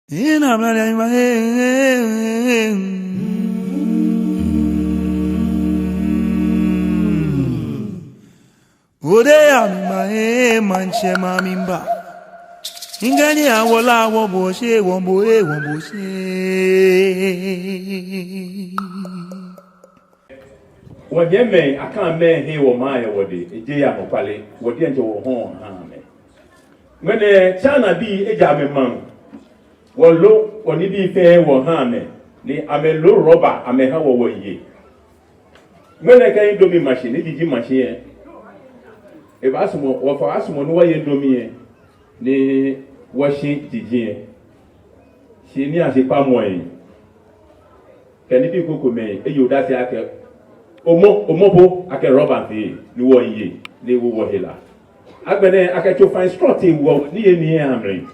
In a man, my Odea, my manche, mamimba. Ingani, I will allow one boy, one boy. What you may, I can't man here or my what day, a day I'm a pally, what you enjoy home. When a China be a jammy man. Well, look, when it be fair or harm, I'm a low robber, I'm a how ye. When I can't do me machine, it is machine. If I some or for us, one way you do me, the washing the she near the palm way. Can it be good me? You that's a Omobo, I can rob and pay, you were ye, they will heal. I can to find strutting what near Hamlin.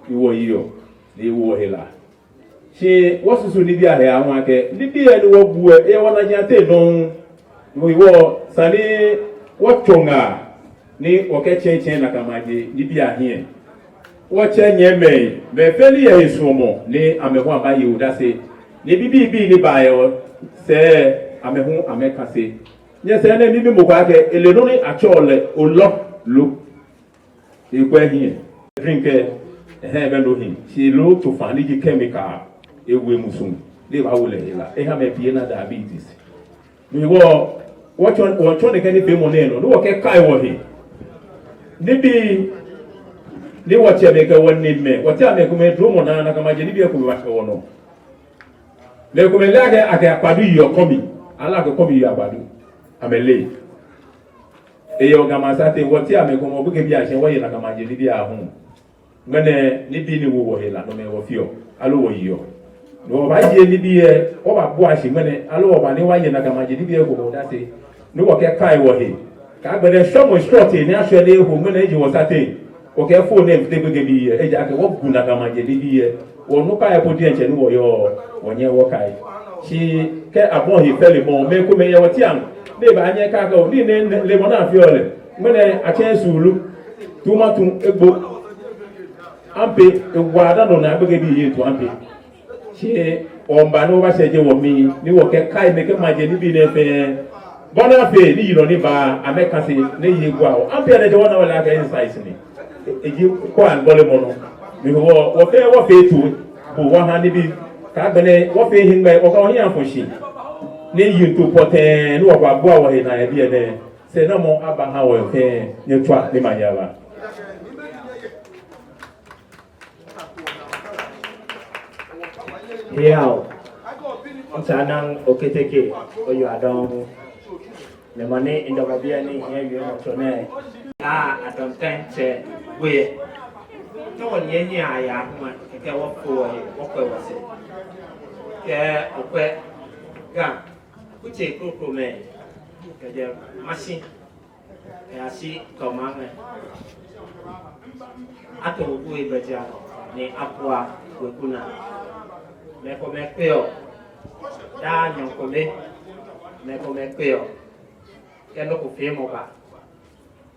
You were you. They were here. She was to Libya here. I want to Libya and walk where I want to get no. We were Sunday. What tonga? Ni okay change na kamaji Libya here. What change me? Me fairly is somo. Ni amehua ba you. That's it. Ni bibi ni ba yo. Say amehu ameka say. Yes, I need to move back. Elenoni actually olo look. You go here. Drink. Heaven do him. She looked to find the chemical a way musum. They were all here. They have a piano diabetes. We were watch on the candy moneno. No, okay, Kai was he. Maybe they watch a maker one name me. What I make a drum on a Kamajibia or no. They come like a padu your coming. I like a copy of Badu. I'm a lay. A yoga masate, what I make a Mobukabia and way like a Majibia home. When Nibi ni wo hela no me wo fio alo wo yo no ba je ni bi e o ba bo ashi mene alo ba ni wa ye na kama je ni bi e ko da se no wo ke kai wo he ka gbe de Shwɛmɔi short ni ahwe le ho mene ji wo sate o ke phone name te gbe bi e ja ke wo gu na kama je ni bi e wo no kai po di enche ni wo yo wo nye wo kai chi ke abon he fele mo me ko me ye wo ti an le ba nye ka ga ni ne le mo na fio le mene a chen sulu tuma tum egbo ampe ewada no na abege bi yetu ampe che omba no ba seje wo mi ni wo ke kai me ke maje ni bi ne fe bona fe ni yiro ni ba ameka se ne ye gwa o ampe na je wona wala ka insight ni eji ko an bole mo no mi wo fe tu bo wa ha ni bi ka bele wo fe hin me o ka o yan fo shi ni yi to poten ni wo ba bo wo he na e bi e ne se na mo aba ha wo fe ni twa ni ma ya ba. Here, Sanang Oketeke, or you are down. The money in the Babiani here, you are to I don't think we. No one yen, I am. I can walk for what was it. Yeah, okay. Gum, which a group of men. The machine. I see command. I told you, Beja, ne Aqua, Wakuna. Me come peo, da non come, me come peo, che non confermo ba,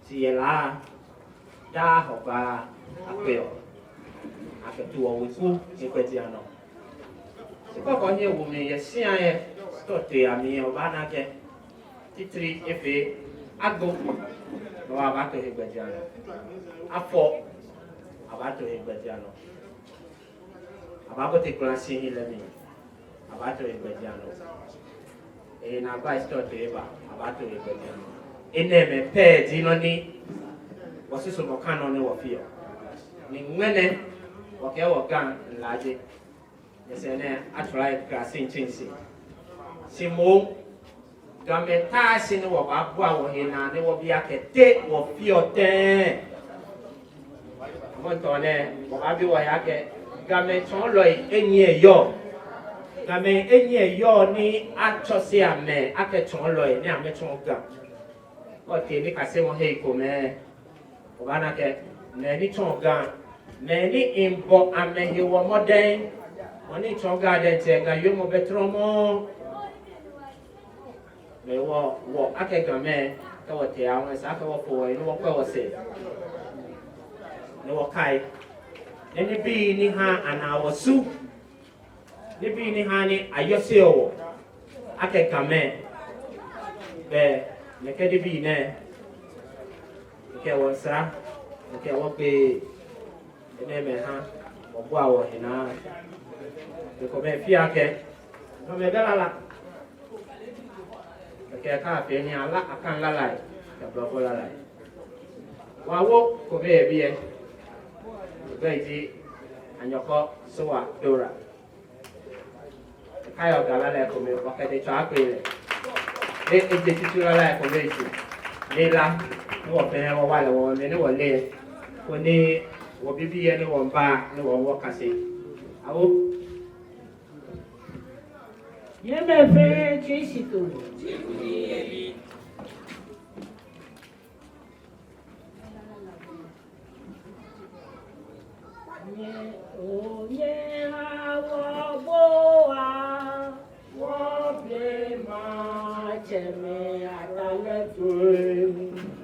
si è là, da hoba a peo, a che tu ho tu e questi anno. Se poi con gli uomini e sia tutti a mio bana che titri e fe ago, non ha fatto il questi anno, a fo, ha fatto il questi anno. About the classy living, about the Bediano. In a vice to Eva, about the Bediano. In them, pair Zinoni was this of canon of fear. Ningwene, whatever gun and large. Yes, and I tried grassing chinsey. Simo, Gametas in what Abba in and there will be a day or fear ten. Montone, what I do I get. Game chonloi enye yo game enye yo ni atose ame ake chonloi ni ame chonga o te ni kase won he ko me o bana ke me ni chonga me ni imbo ame he wo moden oni chonga de te ga yo mo betromo me wo ake game ka wo te awon sa ka wo fo ni wo ko wo se ni wo kai Any be ni ha and our soup. The be ni honey, I just say, oh, I can come in. There, make it be there. Okay, what's that? Okay, what be the name, huh? Or wow, in our. The comment, Fiake. No, me gala. Okay, I can't pay any, I can't lie. The bubble lie. Wow, walk, go baby. Baby, and your cop, so what, Dora. Kayo galala ko me wakati chakwe le titula la ko me chu le la no pe wa wala wo me ni wo le ko ni wo bibi ye ni wo ba ni wo wo kase awo ye me fe chisito oh yeah awo boa wo Blema cheme atale tu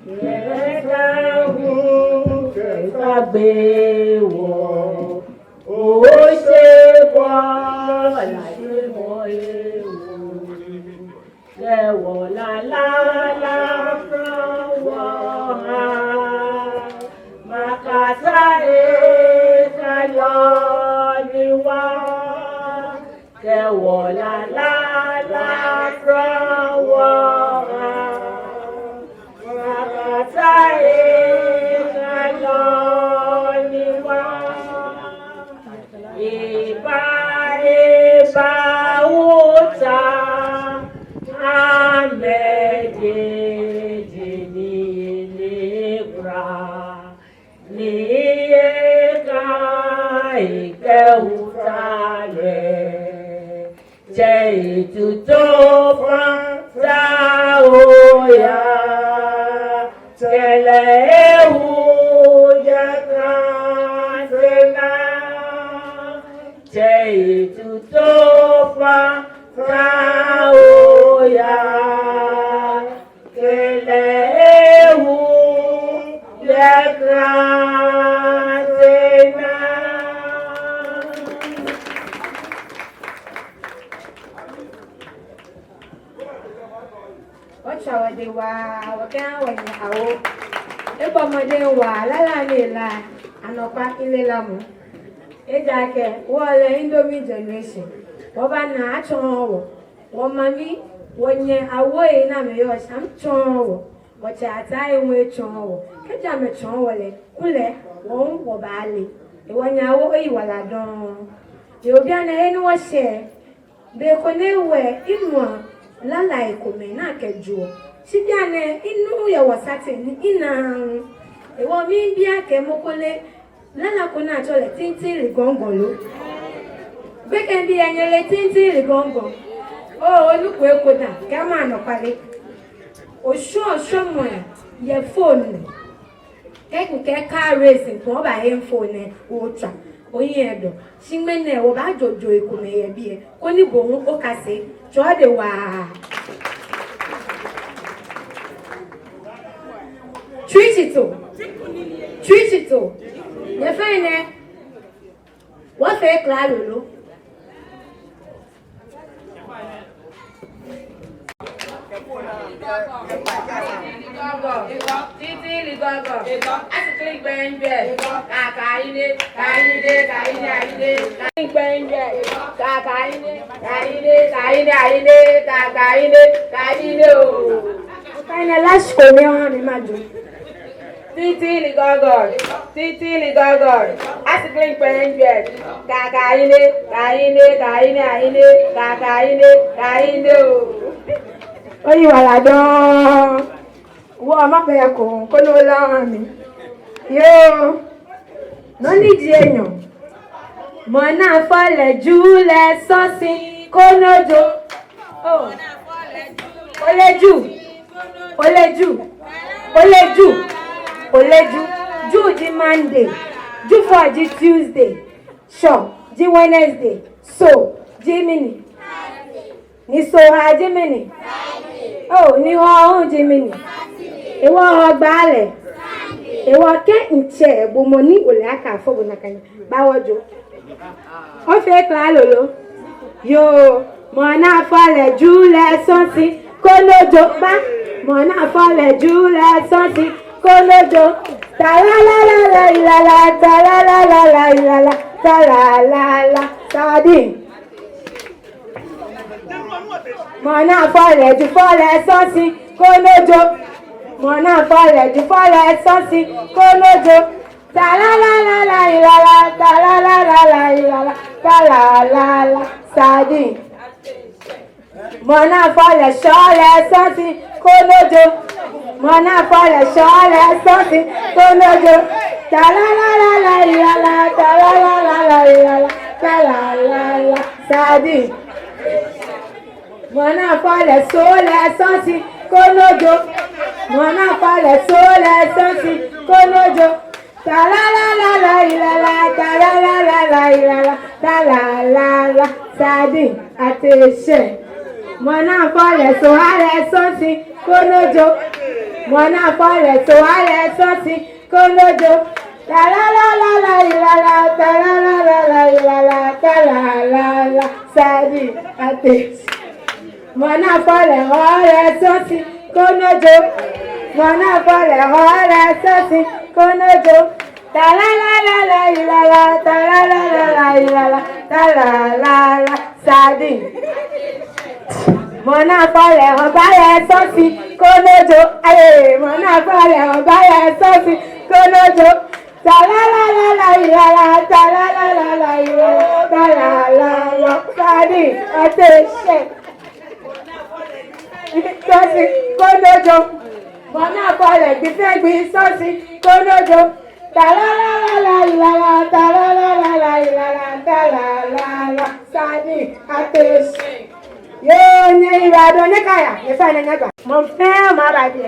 eka hu eka be wo o se kwa la se mo e wo la from wo makasa la from Eba uta amede ni bra ni eka ike uta le je tutofa ta oya tele ewu ya Jai to tofa taoya kelehu lekrasena. Wacha wadewa wakana wanyawo ebo mode wa lala lela anopa ilelamu Ejake, wale Indomie generation. Wabana achonwo. Wamami wonye awoe na meyo sham chonwo. Wache atai we chonwo. Keja me chonwo le kule won wobale. E wanya awo yi wala don. E obi ana enu wo share. Be konewe inwa lala ekome na kejuo. Sibiane inu ya wasate ni ina. E wo mi bia ke mokole Lala kuna chole tinti rigongolo. Bekendi anyele tinti rigongo. Oh, oluku ekoda. Kama anopale. Shwɛmɔi ye phone. Ke car racing ko ba hen phone ultra. Oyedo. Simene wo ba jojo ekume ye bie. Koni bohun o kase. Chode wa. Trichito. Ye fene. What fake la lolo? Titi ligogor, asking penguin, kaine. Oh, you are done. What am I going to Yo, no need you. Mona fale jule sosi konojo. Oh, Oleju, Ju di Monday, Ju for di Tuesday, Sure, di Wednesday, So, Jiminy. Ni so ha Jiminy. Oh, ni ho Jiminy. Iwo ho gbale. E wake nche bomoni ole aka afọ bụ nakanya bawojo. O fe kla lolo. Yo, mona fale jule sonsi kolojo ba. Mona fale jule sonsi kolojo. Ta la la la la la la ta la la la la la la ta la la la sardine. Mona fale ju fale sonsi kolojo. Mona fale ju fale sonsi kolojo. Ta la la la la la la ta la la la la la la ta la la la sardine. Mona fale shole sonsi kolojo. Mona fale shole sonsi kolojo. Ta la la la la la la ta la la la la la la ta la la la sardine. Mona fale sole sonsi kolojo. Mona fale sole sonsi kolojo. Ta la la la la la la ta la la la la la la ta la la la sardine. Attention. Mona fale sole sonsi kolojo. Mona fale sole sonsi kolojo. Ta la la la la la la ta la la la la la la ta la la la sardine. Attention. Mona fale hore sonsi kolojo. Mona fale hore sonsi kolojo. Ta la la la la la la ta la la la la la la ta la la la sardine. Mona fale hore sonsi kolojo. Aye, mona fale hore sonsi kolojo. Ta la la la la la la ta la la la la la ta la la la sardine. Attention. Sonsi kolojo. Mona fale gbifegbi sonsi kolojo. Ta la la la la la la ta la la la la la la ta la la la sardine. Attention. Yo nye irado nye kaya ye fa ne nyaba. Mo fe ma ba bi.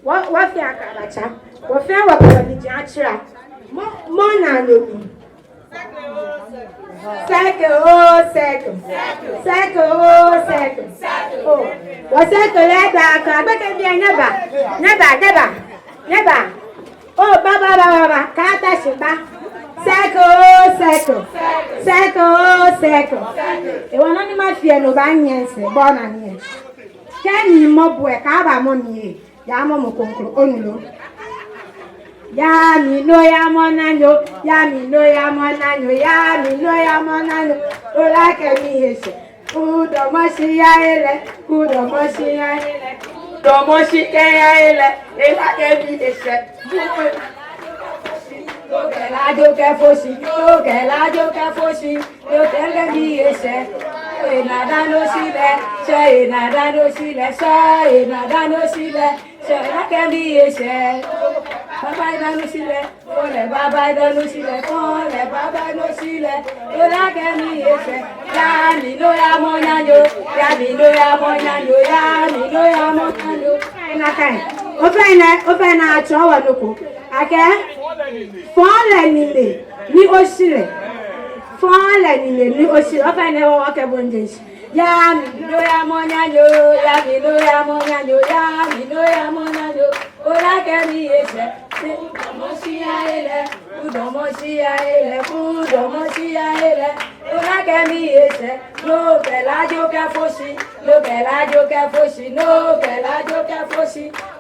Wo fi akabacha. Wo fe wa ko ni ji achira. Mo na lobi. Seke o seke. Seke o seke. Oh. Wo seke le da ka gbe ke bi nyaba. Nyaba. Oh baba ka ta shiba. Seko. E wana ni ma fie no ba nyense bo na ni. Ke ni mo bo e ka ba mo ni. Ya mo mo konkro onulo. Ya mi no ya mo na yo. O la ke mi ese. Udo mo shi ya ele. Do mo shi ke ya ele. E la ke mi ese. Yo que la yo que fosi, yo tengo mi ese. Nada no sile, la que mi ese. Baba no sile, baba no sile, la que mi ese. Ya mi no ya moñaño. Ofena achowa noko. Ake? Fọ́ọ̀lẹ̀ nílé ní òṣìlẹ̀ ọ̀fẹ́ ní ọwọ́ kẹbọn jẹ́sì. Yá mi ló yá mọ́ nyányo, ó lákẹ́ ní ẹsẹ̀. Kúdọ̀mọ́ sí ayélẹ̀, ó lákẹ́ ní ẹsẹ̀. Lókè lájó kẹ́ fóṣì,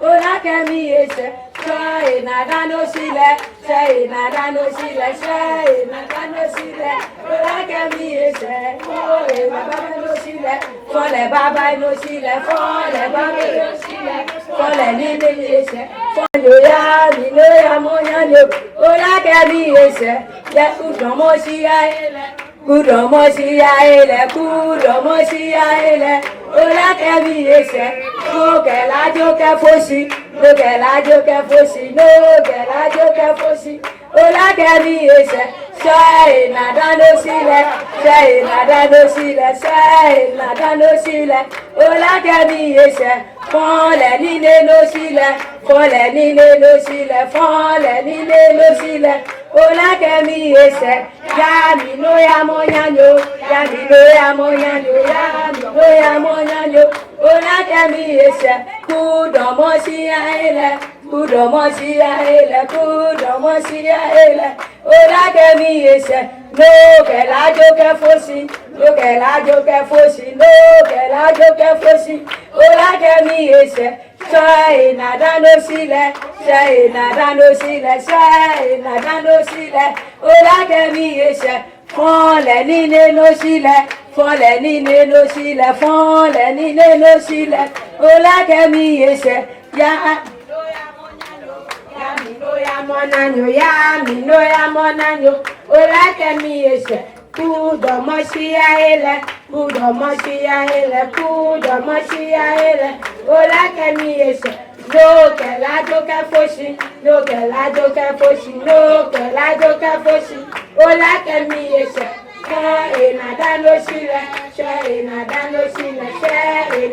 ó lákẹ́ ní ẹsẹ̀. Shwɛmɔi nada no sile, ola ke mi ese, baba no sile, fole baba no sile, fole ni ese, fole ya mi no ya moñaño, ola ke mi ese, ye udomo si ele. Ola ke mi ese, loke la jo ke fosi, ola ke mi ese, Shwɛmɔi nada no sile, ola ke mi ese, fole ni no sile, ola ke mi ese, ya mi no ya moñaño, ola ke mi ese, kudomo si ele, Kudomosia ele, kudomosia ele. Ola ke mi ese, no ke la jo ke fosi, no ke la jo ke fosi, no ke la jo ke fosi. Ola ke mi ese, sai na dano sile, sai na dano sile, sai na dano sile. Ola ke mi ese, fole ni ne no sile, fole ni ne no sile, fole ni ne no sile. Ola ke mi ese, ya. Ya monanyo, ola ke mi ese, kudomosia ele, kudomosia ele, kudomosia ele, ola ke mi ese, no ke la jo ke fosi, no ke la jo ke fosi, no ke la jo ke fosi, ola ke mi ese, na dano sile, na dano sile,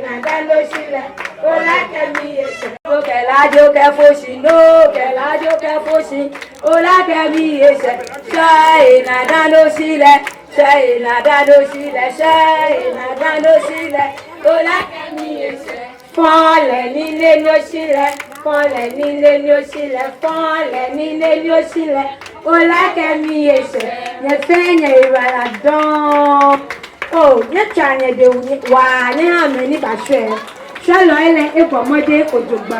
na dano sile, ola ke mi ese. No que la yo que fosi, no que la yo que fosi, ola que mi ese, sai nada no sile, sai nada no sile, sai nada no sile, ola que mi ese, fole ni ne no sile, fole ni ne no sile, fole ni ne no sile, ola que mi ese, ne fenye ibala don, oh ne chanye de wa ne ameni bashe. Shwɛmɔi le ebɔmɔde ojogba.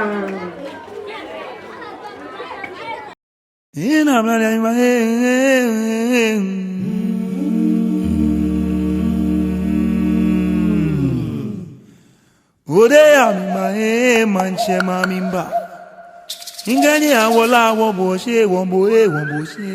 Ode amima manche mamimba. Ingani awola woboshe wombo wombo she.